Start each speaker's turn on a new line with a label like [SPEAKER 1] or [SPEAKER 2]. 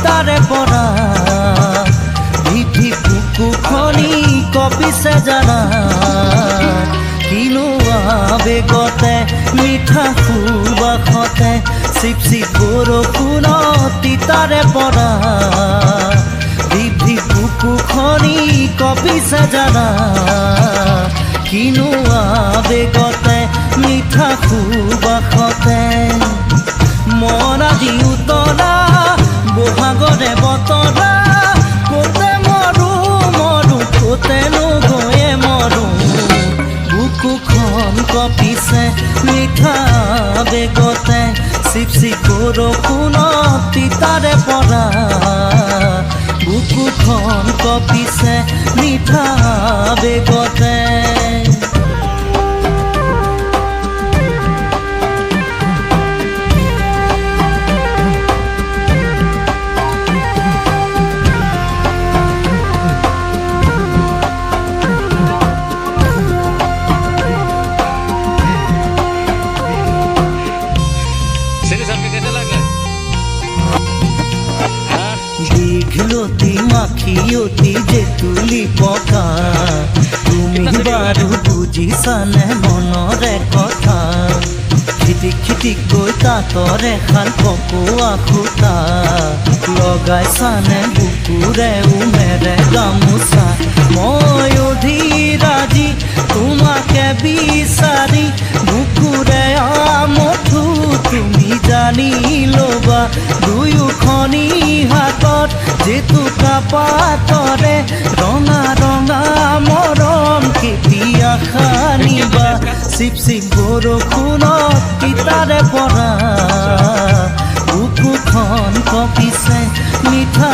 [SPEAKER 1] তিতাৰে পৰা ভিভি বুকুখনি কঁপিছে জানা কিনো আবেগতে মিঠা সুবাসতে চিপ চিপ বৰষুণত তিতাৰে পৰা ভিভি বুকুখনি কঁপিছে জানা কিনো আবেগতে মিঠা সুবাসতে মন আদি উতলা বহাগৰে বতৰা কতে মৰো মৰো কতেনো গৈয়ে মৰো বুকুখন কঁপিছে মিঠা আবেগতে চিপ চিপ বৰষুণত তিতাৰে পৰা বুকুখন কঁপিছে মিঠা আবেগতে দীঘলতি মাখিয়তি যে তুলি পকা তুমি বাৰু বুজিছানে মনৰে কথা খিটিক খিটিক কৈ তাঁতৰে শাল পকোৱা সূতা লগাইছানে বুকুৰে উমেৰে গামোচা মই অধীৰাজি তোমাকে বিচাৰি বুকুৰে আমঠু তুমি জানি ল'বা দুয়োখনি হাতত জেতুকা পাতৰে ৰঙা ৰঙা মৰম কেতিয়া সানিবা চিপ চিপ বৰষুণত তিতাৰে পৰা বুকুখন কঁপিছে মিঠা